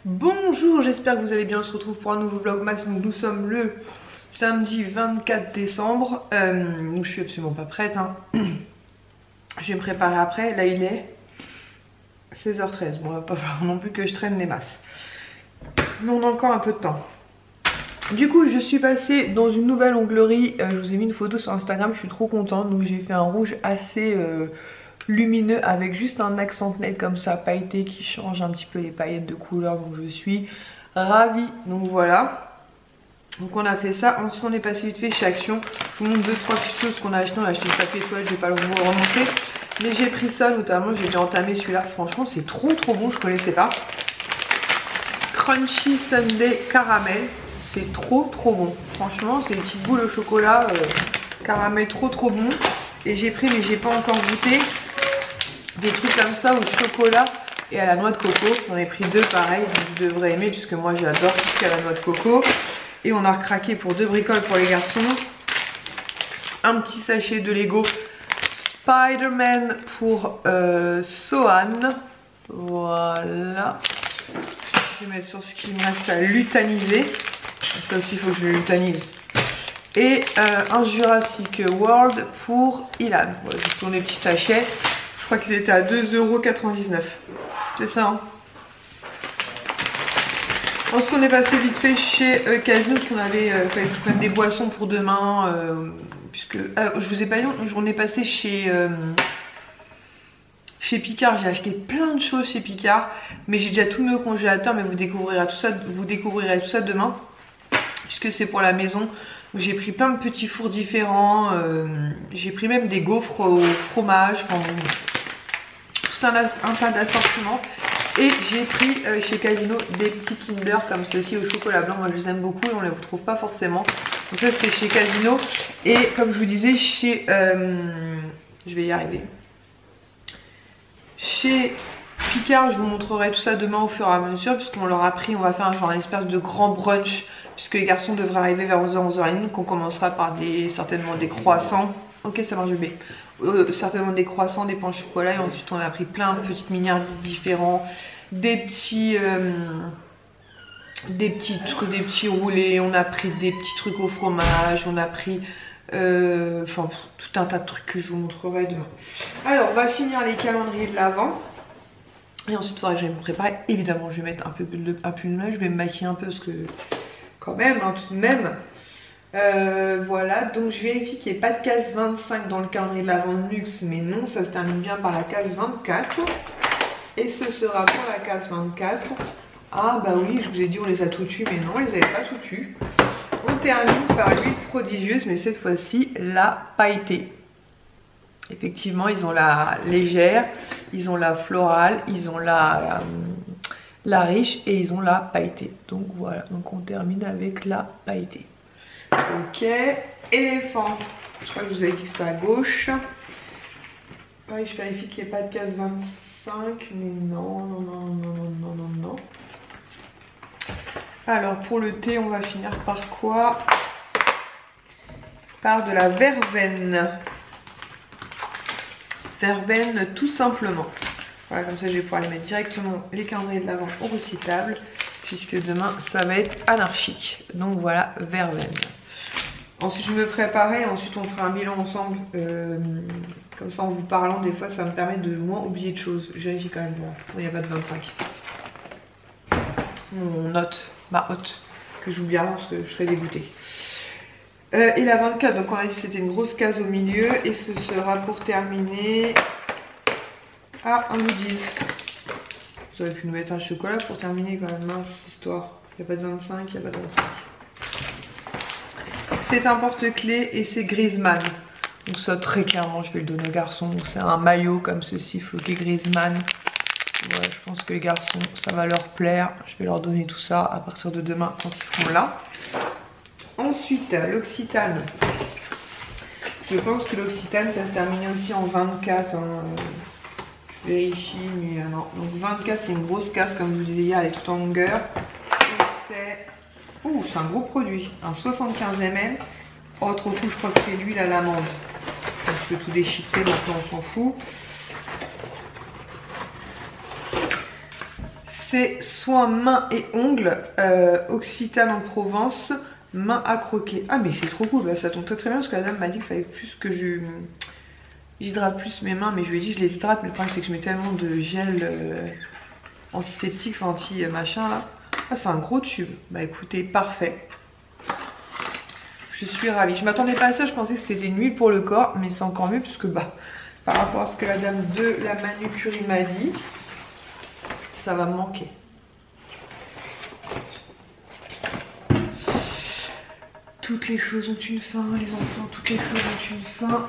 Bonjour, j'espère que vous allez bien. On se retrouve pour un nouveau vlogmas. Donc nous sommes le samedi 24 décembre. Donc je suis absolument pas prête. Je vais me préparer après. Là il est 16h13. Bon, il va pas falloir non plus que je traîne les masses. Mais on a encore un peu de temps. Du coup, je suis passée dans une nouvelle onglerie. Je vous ai mis une photo sur Instagram. Je suis trop contente. Donc j'ai fait un rouge assez lumineux avec juste un accent net comme ça, pailleté, qui change un petit peu les paillettes de couleur. Donc je suis ravie. Donc voilà. Donc on a fait ça. Ensuite on est passé vite fait chez Action. Je vous montre 2-3 petites choses qu'on a acheté. On a acheté le papier toilette, je vais pas vous remonter. Mais j'ai pris ça notamment. J'ai déjà entamé celui-là. Franchement c'est trop bon. Je connaissais pas. Crunchy Sundae caramel. C'est trop bon. Franchement c'est des petites boules au chocolat caramel trop bon. Et j'ai pris, mais j'ai pas encore goûté, des trucs comme ça au chocolat et à la noix de coco. J'en ai pris deux pareil, vous devrez aimer puisque moi j'adore tout ce qui est à la noix de coco. Et on a recraqué pour 2 bricoles pour les garçons. Un petit sachet de Lego Spider-Man pour Sohan. Voilà. Je vais mettre sur ce qui me reste à lutaniser. Ça aussi il faut que je le lutanise. Et un Jurassic World pour Ilan. Voilà, j'ai tourné des petits sachets. Je crois qu'ils étaient à 2,99 €. C'est ça, hein. Ensuite on est passé vite fait chez Casino parce qu'on avait fallait que je prenne des boissons pour demain. Puisque je vous ai pas dit, on est passé chez Picard. J'ai acheté plein de choses chez Picard. Mais j'ai déjà tout mis au congélateur. Mais vous découvrirez tout ça demain. Puisque c'est pour la maison. J'ai pris plein de petits fours différents. J'ai pris même des gaufres au fromage. Enfin, tout un tas d'assortiments. Et j'ai pris chez Casino des petits Kinder comme ceci au chocolat blanc. Moi je les aime beaucoup et on les retrouve pas forcément. Donc ça c'était chez Casino. Et comme je vous disais chez... je vais y arriver. Chez Picard, je vous montrerai tout ça demain au fur et à mesure. Puisqu'on leur a pris, on va faire un genre une espèce de grand brunch. Puisque les garçons devraient arriver vers 11h, 11h30. Donc on commencera par certainement des croissants. Ok, ça marche bien. Certainement des croissants, des pains au chocolat. Et ensuite on a pris plein de petites miniardises différents. Des petits roulés. On a pris des petits trucs au fromage. On a pris enfin tout un tas de trucs que je vous montrerai demain. Alors on va finir les calendriers de l'Avent. Et ensuite il faudra que j'aille me préparer. Évidemment je vais mettre un peu de neige. Je vais me maquiller un peu parce que... quand même, hein, tout de même. Voilà, donc je vérifie qu'il n'y ait pas de case 25 dans le calendrier de l'Avent de luxe, mais non, ça se termine bien par la case 24. Et ce sera pour la case 24. Ah bah oui, je vous ai dit on les a tout tués, mais non, on les avait pas tout tués. On termine par l'huile prodigieuse, mais cette fois-ci la pailletée. Effectivement, ils ont la légère, ils ont la florale, ils ont la riche et ils ont la pailletée. Donc voilà, donc on termine avec la pailletée. Ok, éléphant. Je crois que je vous avais dit que c'était à gauche. Pareil, je vérifie qu'il n'y ait pas de case 25. Mais non. Alors pour le thé, on va finir par quoi? Par de la verveine. Verveine tout simplement. Voilà, comme ça je vais pouvoir les mettre directement les calendriers de l'Avent au recyclable. Puisque demain ça va être anarchique. Donc voilà, verveine. Ensuite je me préparais, ensuite on fera un bilan ensemble. Comme ça en vous parlant, des fois ça me permet de moins oublier de choses. Je vérifie quand même, bon, il n'y a pas de 25. Mon note, ma hotte, que j'oublie avant parce que je serais dégoûtée. Et la 24, donc on a dit que c'était une grosse case au milieu. Et ce sera pour terminer à un goodies. Vous auriez pu nous mettre un chocolat pour terminer quand même, mince histoire. Il n'y a pas de 25, il n'y a pas de 25. C'est un porte-clés et c'est Griezmann. Donc ça très clairement je vais le donner aux garçons. C'est un maillot comme ceci, floqué Griezmann. Ouais, je pense que les garçons ça va leur plaire. Je vais leur donner tout ça à partir de demain quand ils seront là. Ensuite l'Occitane. Je pense que l'Occitane ça se terminait aussi en 24. Hein. Je vérifie, mais non. Donc 24 c'est une grosse casse comme je vous disais hier, elle est toute en longueur. Et c'est... ouh, c'est un gros produit. Un 75 ml. Autre coup, je crois que c'est l'huile à l'amande. Je peux tout déchiqueter, maintenant on s'en fout. C'est soin mains et ongles, Occitane en Provence, main à croquer. Ah mais c'est trop cool, là, ça tombe très très bien parce que la dame m'a dit qu'il fallait plus que j'hydrate plus mes mains, mais je lui ai dit je les hydrate, mais le problème c'est que je mets tellement de gel antiseptique, enfin anti machin là. Ah c'est un gros tube. Bah écoutez, parfait. Je suis ravie. Je m'attendais pas à ça, je pensais que c'était une huile pour le corps, mais c'est encore mieux puisque bah par rapport à ce que la dame de la manucurie m'a dit, ça va me manquer. Toutes les choses ont une fin, les enfants, toutes les choses ont une fin.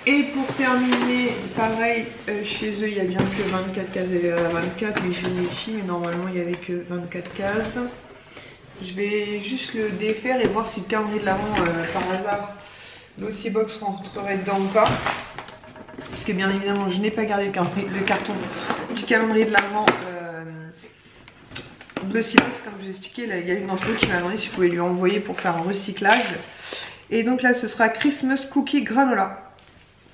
Et pour terminer, pareil, chez eux, il n'y a bien que 24 cases, il y a 24, mais je vérifie, mais normalement, il n'y avait que 24 cases. Je vais juste le défaire et voir si le calendrier de l'avant, par hasard, l'Ossibox rentrerait dedans ou pas. Parce que bien évidemment, je n'ai pas gardé le carton du calendrier de l'avant. L'Ossibox, comme je vous expliquais, il y a une d'entre eux qui m'a demandé si je pouvais lui envoyer pour faire un recyclage. Et donc là, ce sera Christmas Cookie Granola.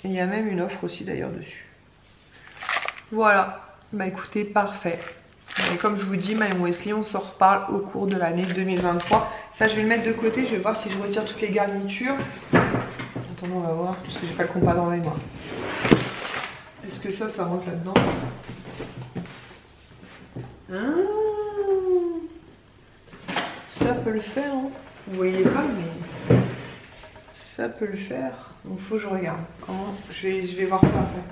Et il y a même une offre aussi d'ailleurs dessus. Voilà, bah écoutez, parfait. Et comme je vous dis, Marion Wesley, on s'en reparle au cours de l'année 2023. Ça, je vais le mettre de côté, je vais voir si je retire toutes les garnitures. Attendez, on va voir, parce que j'ai pas le compas dans les mains. Est-ce que ça rentre là-dedans? Ça peut le faire, hein. Vous voyez pas, mais ça peut le faire. Donc faut que je regarde. Comment je vais voir ça après.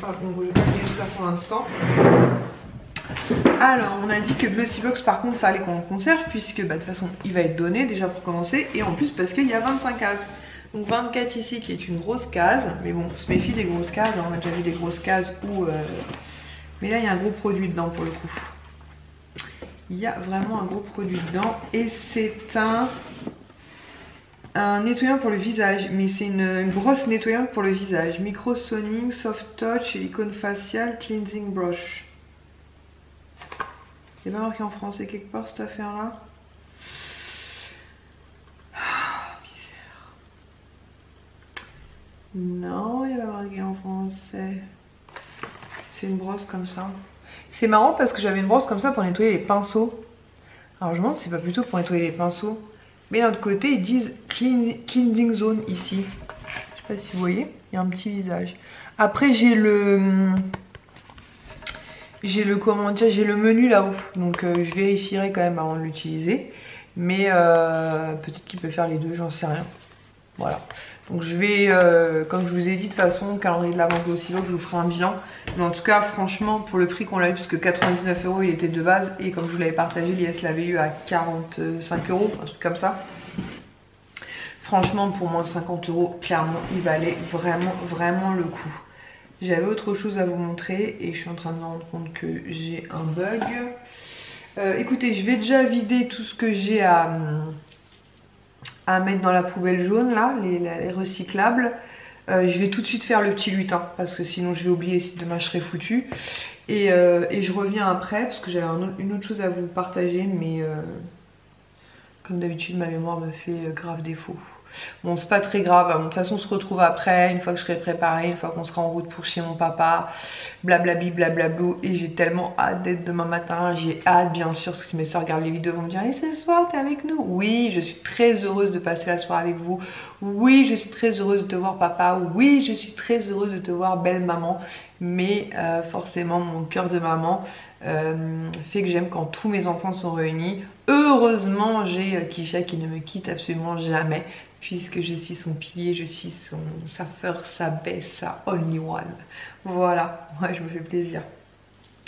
Enfin, donc je vais pas dire tout ça pour l'instant. Alors on a dit que Glossybox par contre fallait qu'on conserve puisque bah, de toute façon il va être donné déjà pour commencer. Et en plus parce qu'il y a 25 cases. Donc 24 ici qui est une grosse case. Mais bon, on se méfie des grosses cases. On a déjà vu des grosses cases où... Mais là il y a un gros produit dedans pour le coup. Il y a vraiment un gros produit dedans. Et c'est un nettoyant pour le visage, mais c'est une brosse nettoyante pour le visage. Microsoning, Soft Touch, Silicone Facial, Cleansing Brush. C'est pas marqué en français quelque part cette affaire là. Ah, misère. Non, il n'y a pas marqué en français. C'est une brosse comme ça. C'est marrant parce que j'avais une brosse comme ça pour nettoyer les pinceaux. Alors je me demande si c'est pas plutôt pour nettoyer les pinceaux. Mais d'un autre côté, ils disent cleansing zone ici. Je sais pas si vous voyez, il y a un petit visage. Après, j'ai le comment dire, j'ai le menu là-haut. Donc je vérifierai quand même avant de l'utiliser. Mais peut-être qu'il peut faire les deux, j'en sais rien. Voilà. Donc je vais, comme je vous ai dit, de toute façon, calendrier de l'avant aussi, je vous ferai un bilan. Mais en tout cas, franchement, pour le prix qu'on l'a eu, puisque 99 € il était de base, et comme je vous l'avais partagé, l'IS l'avait eu à 45 €, un truc comme ça. Franchement, pour moins de 50 €, clairement, il valait vraiment, vraiment le coup. J'avais autre chose à vous montrer, et je suis en train de me rendre compte que j'ai un bug. Écoutez, je vais déjà vider tout ce que j'ai à mettre dans la poubelle jaune là, les recyclables. Je vais tout de suite faire le petit lutin parce que sinon je vais oublier, si demain je serai foutue. Et je reviens après parce que j'avais une autre chose à vous partager, mais comme d'habitude ma mémoire me fait grave défaut. Bon, c'est pas très grave, de toute façon on se retrouve après, une fois que je serai préparée, une fois qu'on sera en route pour chez mon papa, blablabli, blablablou, et j'ai tellement hâte d'être demain matin, j'ai hâte bien sûr, parce que si mes soeurs regardent les vidéos, vont me dire, et ce soir t'es avec nous? Oui, je suis très heureuse de passer la soirée avec vous, oui, je suis très heureuse de te voir papa, oui, je suis très heureuse de te voir belle maman, mais forcément mon cœur de maman fait que j'aime quand tous mes enfants sont réunis. Heureusement j'ai Kisha qui ne me quitte absolument jamais, puisque je suis son pilier, je suis sa first, sa best, sa only one. Voilà, ouais, je me fais plaisir.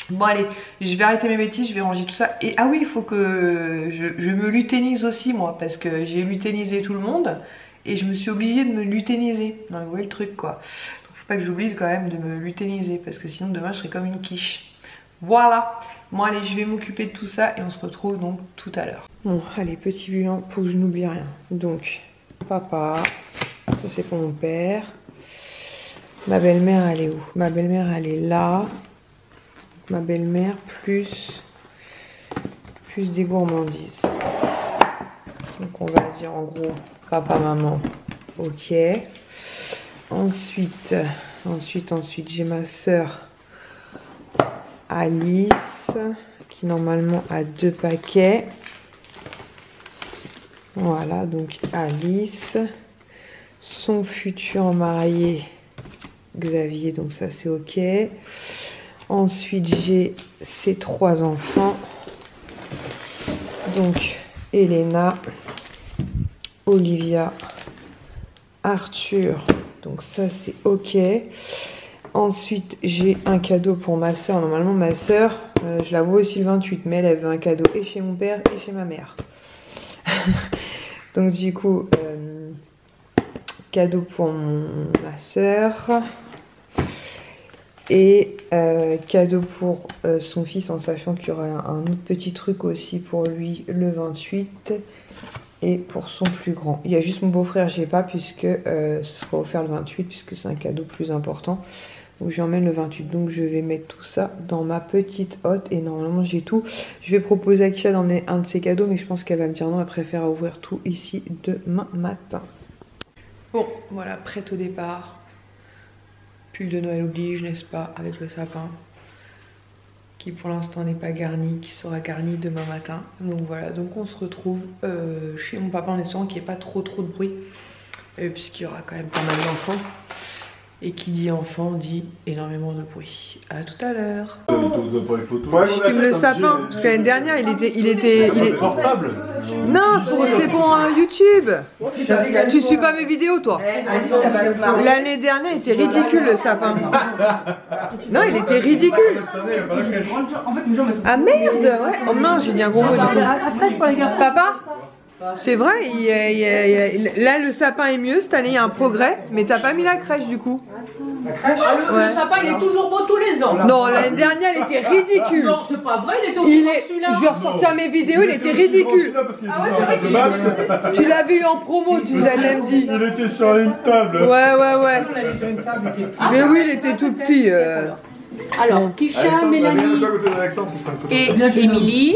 Bon allez, je vais arrêter mes bêtises, je vais ranger tout ça. Et ah oui, il faut que je me luténise aussi moi, parce que j'ai luténisé tout le monde et je me suis obligée de me luténiser. Non, vous voyez le truc quoi. Donc, faut pas que j'oublie quand même de me luténiser, parce que sinon demain je serai comme une quiche. Voilà. Bon allez, je vais m'occuper de tout ça et on se retrouve donc tout à l'heure. Bon allez, petit bilan pour que je n'oublie rien. Donc papa, ça c'est pour mon père. Ma belle-mère elle est où? Ma belle-mère elle est là. Ma belle-mère plus des gourmandises. Donc on va dire en gros papa, maman, ok. Ensuite j'ai ma soeur Alice qui normalement a 2 paquets. Voilà, donc Alice, son futur marié Xavier, donc ça c'est ok. Ensuite j'ai ses 3 enfants, donc Elena, Olivia, Arthur, donc ça c'est ok. Ensuite j'ai un cadeau pour ma soeur. Normalement ma soeur, je la vois aussi le 28, mais elle veut un cadeau et chez mon père et chez ma mère. Donc du coup, cadeau pour ma soeur et cadeau pour son fils, en sachant qu'il y aura un autre petit truc aussi pour lui le 28 et pour son plus grand. Il y a juste mon beau-frère, j'ai pas, puisque ce sera offert le 28 puisque c'est un cadeau plus important. Donc j'emmène le 28, donc je vais mettre tout ça dans ma petite hotte et normalement j'ai tout. Je vais proposer à Kisha d'emmener un de ses cadeaux, mais je pense qu'elle va me dire non, elle préfère ouvrir tout ici demain matin. Bon, voilà, prête au départ. Pull de Noël oblige, n'est-ce pas, avec le sapin, qui pour l'instant n'est pas garni, qui sera garni demain matin. Donc voilà, donc on se retrouve chez mon papa en espérant qu'il n'y ait pas trop de bruit, puisqu'il y aura quand même pas mal d'enfants. Et qui dit enfant dit énormément de bruit. À tout à l'heure. Je filme le sapin, parce que l'année dernière il était portable. Non, c'est pour YouTube. Tu suis pas mes vidéos toi. L'année dernière il était ridicule le sapin. Non, il était ridicule. Ah merde, ouais. Oh mince, j'ai dit un gros mot du coup. Papa, c'est vrai, là le sapin est mieux, cette année il y a un progrès, mais t'as pas mis la crèche du coup. La crèche? Le sapin il est toujours beau tous les ans. Non, l'année dernière il était ridicule. Non, c'est pas vrai, il était aussi beau celui-là. Je vais ressortir mes vidéos, il était ridicule. Ah ouais, c'est vrai tu l'as vu en promo, tu nous as même dit. Il était sur une table. Ouais. Mais oui, il était tout petit. Alors, Kisha, Mélanie et Émilie.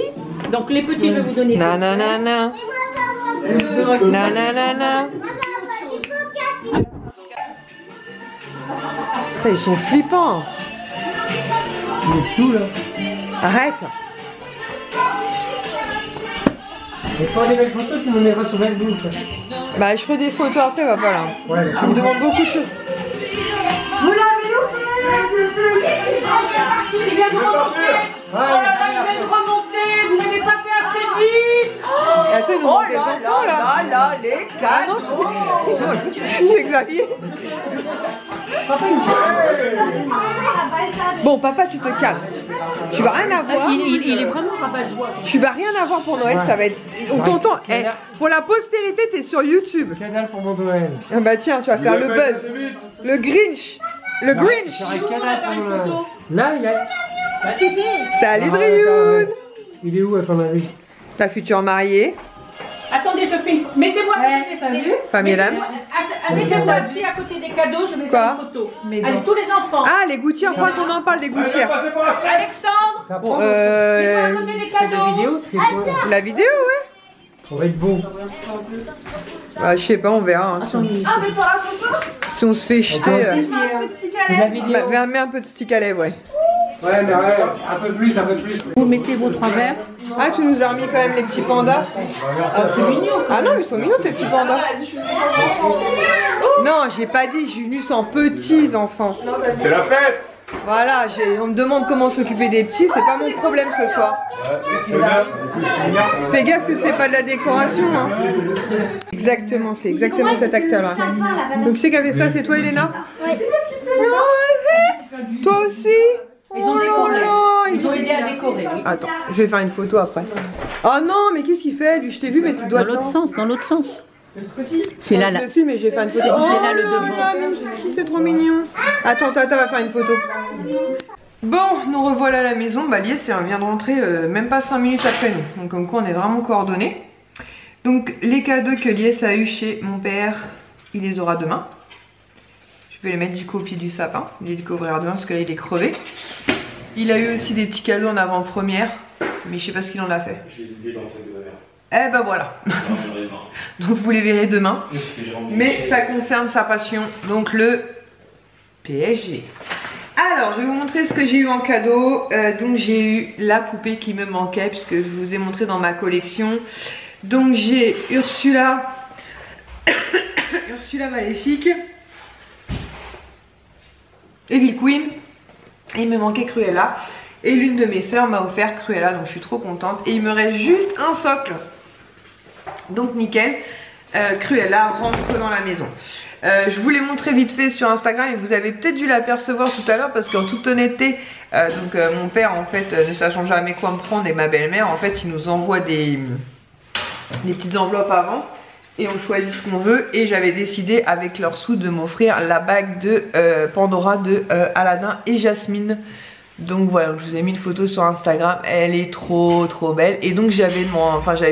Donc les petits, je vais vous donner. Nanana. Nanana. Ça, ils sont flippants. Il est tout là. Arrête. Et pas des belles photos, tu me mettras sur Facebook. Bah, je fais des photos après, papa là. Ouais. Tu me demandes beaucoup de choses. Vous l'avez loupé. Il vient de remonter. Oh là là, il vient de remonter. Vous n'avez pas fait assez vite. Et attends, ils nous montrent des enfants là. Là, les Ah non, c'est Xavier. Bon, papa, tu te calmes. Tu vas rien avoir. Il est vraiment rabat-joie. Tu vas rien avoir pour Noël, ça va être. On t'entend. Eh, pour la postérité, t'es sur YouTube. Canal pour mon Noël. Ah bah tiens, tu vas faire le buzz. Le Grinch. Le Grinch. Là, il est. Salut Drioun. Il est où à ton avis? Ta future mariée. Attendez, je fais une photo. Mettez-moi Salut. Famille Lams. Mettez-moi assis à côté des cadeaux, je vais faire une photo. Allez, tous les enfants. Ah, les gouttières, faut qu'on en parle des gouttières. Alexandre. Bon, mettez-moi à côté des cadeaux. La vidéo, ouais. On va être beau. Bah, je sais pas, on verra. Hein, si on se fait jeter. La vidéo. Mets un peu de stick à lèvres, ouais. Ouais, mais ouais, un peu plus, un peu plus. Vous mettez vos 3 verres. Ah, tu nous as remis quand même les petits pandas. Ah, c'est mignon. Ah non, ils sont mignons tes petits pandas. Non, j'ai pas dit, je suis venue sans petits enfants. C'est la fête. Voilà, on me demande comment s'occuper des petits, c'est pas mon problème ce soir. Fais gaffe que c'est pas de la décoration. Hein. Exactement, c'est exactement cet acteur-là. Donc c'est qu'avec ça, c'est toi, Elena? Oui. Toi aussi? Ils ont décoré. Ils ont aidé à décorer. Oui. Attends, je vais faire une photo après. Oh non, mais qu'est-ce qu'il fait lui? Je t'ai vu, mais tu dois. Dans l'autre sens, dans l'autre sens. C'est là, là. Je le filme et je vais faire une photo. C'est là le devant. C'est trop mignon. Attends, Tata va faire une photo. Bon, nous revoilà à la maison. Bah, Lies vient de rentrer même pas 5 minutes après nous. Donc, comme quoi, on est vraiment coordonnés. Donc, les cadeaux que Lies a eu chez mon père, il les aura demain. Je vais les mettre du coup au pied du sapin. Il les découvrira demain parce que là, il est crevé. Il a eu aussi des petits cadeaux en avant-première. Mais je sais pas ce qu'il en a fait. Eh ben voilà. Donc vous les verrez demain. Mais ça concerne sa passion, donc le PSG. Alors je vais vous montrer ce que j'ai eu en cadeau. Donc j'ai eu la poupée qui me manquait puisque je vous ai montré dans ma collection. Donc j'ai Ursula Ursula Maléfique, Evil Queen, et il me manquait Cruella. Et l'une de mes sœurs m'a offert Cruella, donc je suis trop contente. Et il me reste juste un socle. Donc nickel, Cruella rentre dans la maison. Je vous l'ai montré vite fait sur Instagram et vous avez peut-être dû l'apercevoir tout à l'heure parce qu'en toute honnêteté, mon père en fait ne sachant jamais quoi me prendre et ma belle-mère en fait il nous envoie des petites enveloppes avant et on choisit ce qu'on veut et j'avais décidé avec leurs sous de m'offrir la bague de Pandora de Aladdin et Jasmine. Donc voilà, je vous ai mis une photo sur Instagram, elle est trop belle et donc j'avais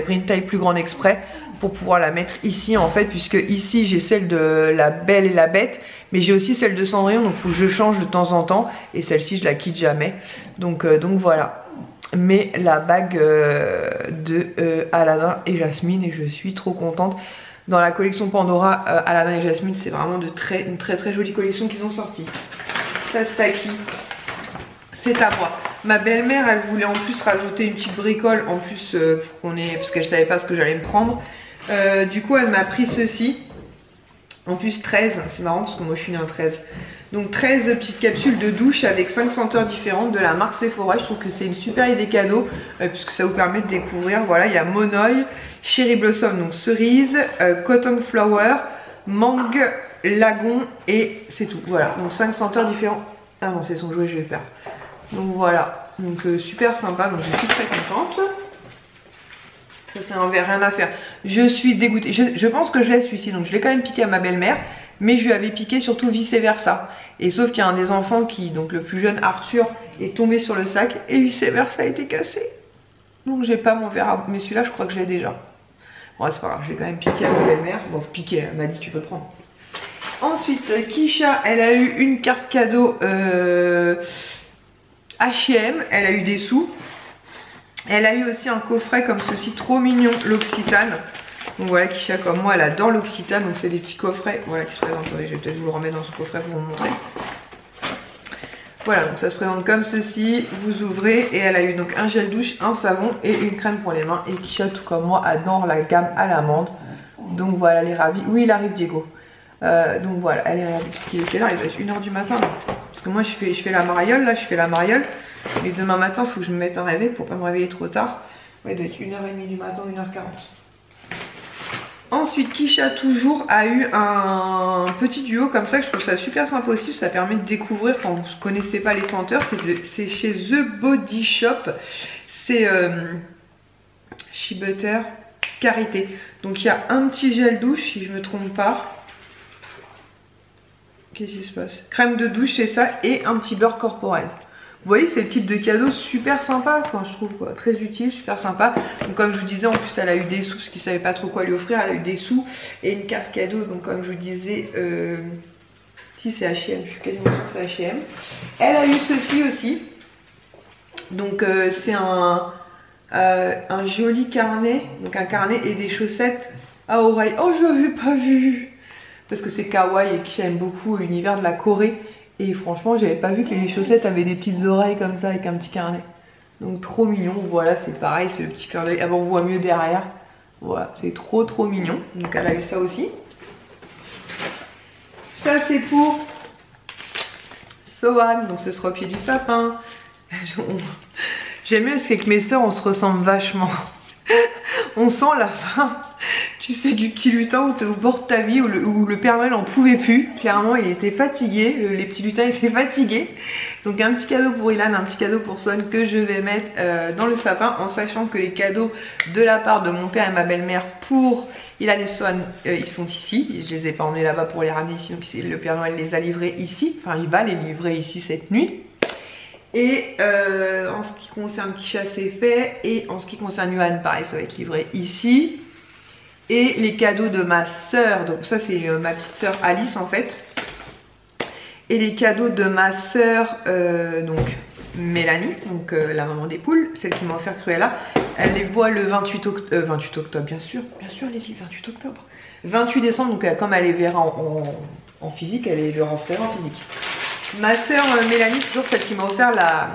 pris une taille plus grande exprès pour pouvoir la mettre ici en fait, puisque ici j'ai celle de la Belle et la Bête mais j'ai aussi celle de Cendrillon, donc il faut que je change de temps en temps et celle-ci je la quitte jamais, donc voilà. Mais la bague de Aladdin et Jasmine et je suis trop contente. Dans la collection Pandora, Aladdin et Jasmine c'est vraiment une très jolie collection qu'ils ont sorti. Ça c'est à qui? C'est à moi. Ma belle-mère elle voulait en plus rajouter une petite bricole en plus pour qu'on ait, parce qu'elle savait pas ce que j'allais me prendre. Du coup elle m'a pris ceci. En plus 13, c'est marrant parce que moi je suis née en 13. Donc 13 petites capsules de douche avec 5 senteurs différentes de la marque Sephora. Je trouve que c'est une super idée cadeau puisque ça vous permet de découvrir. Voilà, il y a Monoï, Cherry Blossom, donc cerise, Cotton Flower, Mangue, Lagon et c'est tout. Voilà, donc 5 senteurs différents. Ah non, c'est son jouet, je vais faire. Donc voilà, donc super sympa, donc je suis très contente. Ça c'est un verre, rien à faire. Je suis dégoûtée, je pense que je laisse celui-ci, donc je l'ai quand même piqué à ma belle-mère, mais je lui avais piqué surtout vice versa. Et sauf qu'il y a un des enfants qui, donc le plus jeune Arthur, est tombé sur le sac et vice versa a été cassé. Donc j'ai pas mon verre, mais celui-là je crois que je l'ai déjà. Bon c'est pas grave, je l'ai quand même piqué à ma belle-mère. Bon piqué, elle m'a dit tu peux prendre. Ensuite Kisha, elle a eu une carte cadeau H&M, elle a eu des sous. Elle a eu aussi un coffret comme ceci, trop mignon, l'Occitane. Donc voilà, Kisha comme moi, elle adore l'Occitane. Donc c'est des petits coffrets, voilà, qui se présentent. Je vais peut-être vous le remettre dans ce coffret pour vous montrer. Voilà, donc ça se présente comme ceci. Vous ouvrez et elle a eu donc un gel douche, un savon et une crème pour les mains. Et Kisha, tout comme moi, adore la gamme à l'amande. Donc voilà, elle est ravie. Oui, il arrive Diego. Donc voilà, elle est ravie puisqu'il était là, il va être 1h du matin. Parce que moi je fais la mariole, là je fais la mariole. Et demain matin, il faut que je me mette un réveil pour pas me réveiller trop tard. Ouais, il doit être 1h30 du matin, 1h40. Ensuite, Kisha toujours a eu un petit duo comme ça, que je trouve ça super sympa aussi. Ça permet de découvrir quand vous ne connaissez pas les senteurs. C'est chez The Body Shop. C'est Shea Butter Karité. Donc il y a un petit gel douche, si je me trompe pas. Qu'est-ce qui se passe? Crème de douche, c'est ça, et un petit beurre corporel. Vous voyez, c'est le type de cadeau super sympa, enfin, je trouve quoi, très utile, super sympa. Donc comme je vous disais, en plus elle a eu des sous parce qu'il ne savait pas trop quoi lui offrir, elle a eu des sous et une carte cadeau. Donc comme je vous disais, si c'est H&M, je suis quasiment sûre que c'est H&M. Elle a eu ceci aussi. Donc c'est un joli carnet, donc un carnet et des chaussettes à oreilles. Oh, je n'avais pas vu parce que c'est kawaii et que j'aime beaucoup l'univers de la Corée. Et franchement, j'avais pas vu que les chaussettes avaient des petites oreilles comme ça avec un petit carnet. Donc trop mignon. Voilà, c'est pareil, c'est le petit clin d'œil. Ah bon, on voit mieux derrière. Voilà, c'est trop mignon. Donc elle a eu ça aussi. Ça c'est pour Sohan, donc ce sera au pied du sapin. J'aime bien parce qu'avec mes soeurs on se ressemble vachement. On sent la fin, tu sais, du petit lutin où tu es au bord de ta vie, où le Père Noël en pouvait plus. Clairement il était fatigué, les petits lutins étaient fatigués. Donc un petit cadeau pour Ilan, un petit cadeau pour Son que je vais mettre dans le sapin, en sachant que les cadeaux de la part de mon père et ma belle-mère pour Ilan et Son, ils sont ici. Je les ai pas emmenés là-bas pour les ramener ici, donc le Père Noël les a livrés ici. Enfin il va les livrer ici cette nuit. Et en ce qui concerne Kisha c'est fait, et en ce qui concerne Yuan pareil, ça va être livré ici. Et les cadeaux de ma soeur, donc ça c'est ma petite soeur Alice en fait. Et les cadeaux de ma soeur donc Mélanie, donc la maman des poules, celle qui m'a offert Cruella, elle les voit le 28 octobre, bien sûr elle est livrée 28 octobre. 28 décembre, donc comme elle les verra en physique, elle les leur offrira en physique. Ma soeur Mélanie, toujours celle qui m'a offert la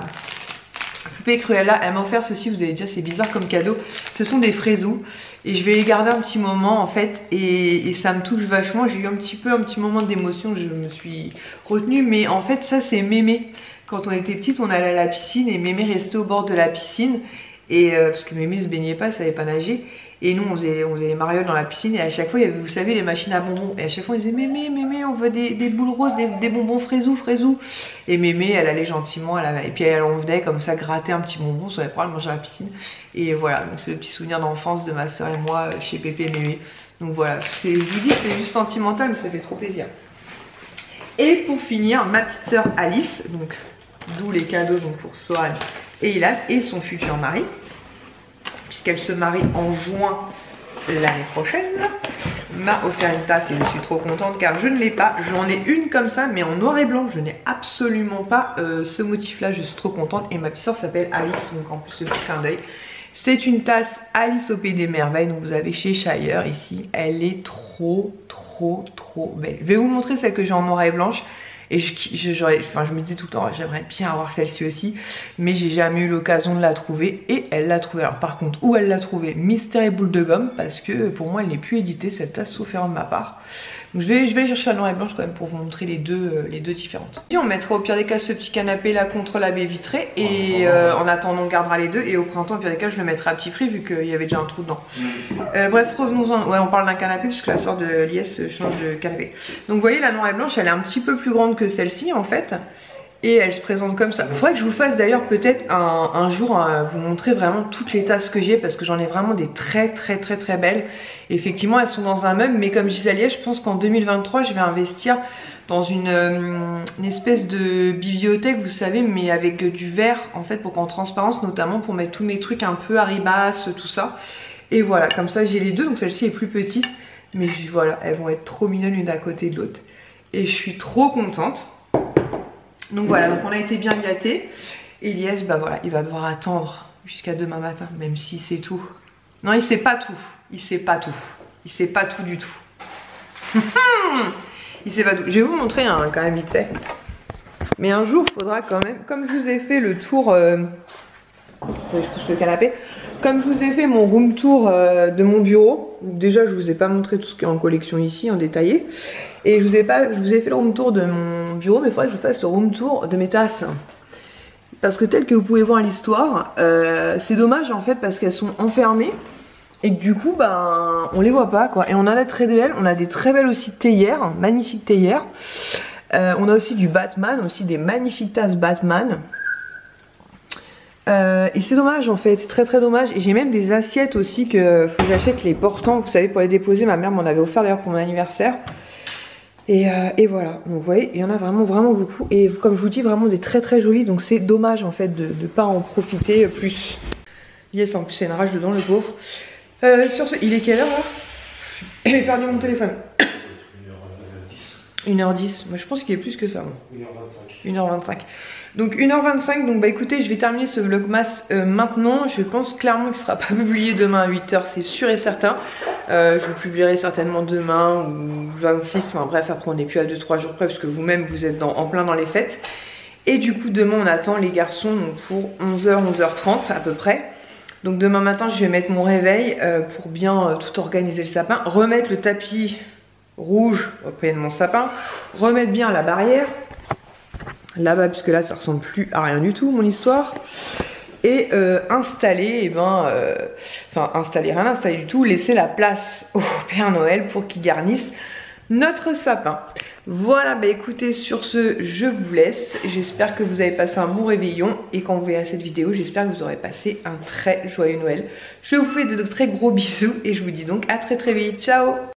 poupée Cruella, elle m'a offert ceci, vous allez dire c'est bizarre comme cadeau. Ce sont des frézous et je vais les garder un petit moment en fait et ça me touche vachement. J'ai eu un petit moment d'émotion, je me suis retenue, mais en fait ça c'est Mémé. Quand on était petite, on allait à la piscine et Mémé restait au bord de la piscine et parce que Mémé se baignait pas, elle savait pas nager. Et nous on faisait les marioles dans la piscine et à chaque fois il y avait, vous savez, les machines à bonbons. Et à chaque fois on disait Mémé, Mémé, on veut des boules roses, des bonbons fraisous. Et Mémé elle allait gentiment, et puis elle en venait comme ça gratter un petit bonbon, ça avait pas le manger à la piscine. Et voilà, donc c'est le petit souvenir d'enfance de ma soeur et moi chez Pépé et Mémé. Donc voilà, je vous dis c'est juste sentimental mais ça fait trop plaisir. Et pour finir, ma petite soeur Alice, donc d'où les cadeaux donc pour Sohan et Ilan et son futur mari. Puisqu'elle se marie en juin l'année prochaine, m'a offert une tasse et je suis trop contente car je ne l'ai pas. J'en ai une comme ça mais en noir et blanc. Je n'ai absolument pas ce motif là, je suis trop contente. Et ma petite soeur s'appelle Alice, donc en plus ce petit clin d'œil. C'est une tasse Alice au Pays des Merveilles, donc vous avez chez Shire ici. Elle est trop belle. Je vais vous montrer celle que j'ai en noir et blanche. Et je me disais tout le temps, j'aimerais bien avoir celle-ci aussi, mais j'ai jamais eu l'occasion de la trouver. Et elle l'a trouvée. Alors par contre, où elle l'a trouvée? Mystère et boule de gomme, parce que pour moi elle n'est plus éditée cette tasse, sauf erreur de ma part. Donc je vais aller chercher la noire et blanche quand même pour vous montrer les deux différentes. Et on mettra au pire des cas ce petit canapé là contre la baie vitrée et en attendant on gardera les deux et au printemps au pire des cas je le mettrai à petit prix vu qu'il y avait déjà un trou dedans. Bref, revenons-en. Ouais, on parle d'un canapé puisque la soeur de Lies change de canapé. Donc vous voyez la noire et blanche elle est un petit peu plus grande que celle-ci en fait. Et elle se présente comme ça. Il faudrait que je vous fasse d'ailleurs peut-être un jour vous montrer vraiment toutes les tasses que j'ai parce que j'en ai vraiment des très belles. Et effectivement elles sont dans un meuble mais comme je disais à Liège, je pense qu'en 2023 je vais investir dans une espèce de bibliothèque vous savez mais avec du verre en fait pour qu'en transparence notamment pour mettre tous mes trucs un peu Haribas tout ça. Et voilà comme ça j'ai les deux donc celle-ci est plus petite mais voilà elles vont être trop mignonnes l'une à côté de l'autre. Et je suis trop contente. Donc voilà, donc on a été bien gâtés. Et Lies, bah voilà, il va devoir attendre jusqu'à demain matin, même si c'est tout. Non, il sait pas tout. Il sait pas tout. Il sait pas tout du tout. Il sait pas tout. Je vais vous montrer hein, quand même vite fait. Mais un jour, il faudra quand même, comme je vous ai fait le tour... je pousse le canapé. Comme je vous ai fait mon room tour de mon bureau, déjà je vous ai pas montré tout ce qui est en collection ici en détaillé. Et je vous ai fait le room tour de mon bureau, mais il faudrait que je vous fasse le room tour de mes tasses. Parce que tel que vous pouvez voir l'histoire, c'est dommage en fait parce qu'elles sont enfermées. Et que du coup, ben, on les voit pas quoi. Et on en a très belles, on a des très belles aussi théières, magnifiques théières. On a aussi du Batman, aussi des magnifiques tasses Batman. Et c'est dommage en fait, c'est très dommage. Et j'ai même des assiettes aussi que faut que j'achète les portants, vous savez, pour les déposer. Ma mère m'en avait offert d'ailleurs pour mon anniversaire. Et voilà, donc vous voyez, il y en a vraiment beaucoup. Et comme je vous dis, vraiment des très jolies. Donc c'est dommage en fait de ne pas en profiter plus. Yes, en plus c'est une rage dedans le pauvre. Sur ce, il est quelle heure là? J'ai perdu mon téléphone. 1h10, moi je pense qu'il est plus que ça. 1h25. Donc 1h25, donc bah écoutez, je vais terminer ce vlogmas maintenant. Je pense clairement qu'il ne sera pas publié demain à 8h, c'est sûr et certain. Je le publierai certainement demain ou 26, enfin bref, après on n'est plus à 2-3 jours près parce que vous-même vous êtes en plein dans les fêtes. Et du coup demain on attend les garçons donc, pour 11h, 11h30 à peu près. Donc demain matin je vais mettre mon réveil pour bien tout organiser le sapin, remettre le tapis rouge auprès de mon sapin, remettre bien la barrière là-bas puisque là ça ressemble plus à rien du tout mon histoire, et installer, installer rien, installer du tout, laisser la place au Père Noël pour qu'il garnisse notre sapin. Voilà, bah écoutez, sur ce je vous laisse, j'espère que vous avez passé un bon réveillon et quand vous verrez cette vidéo j'espère que vous aurez passé un très joyeux Noël. Je vous fais de très gros bisous et je vous dis donc à très vite, ciao.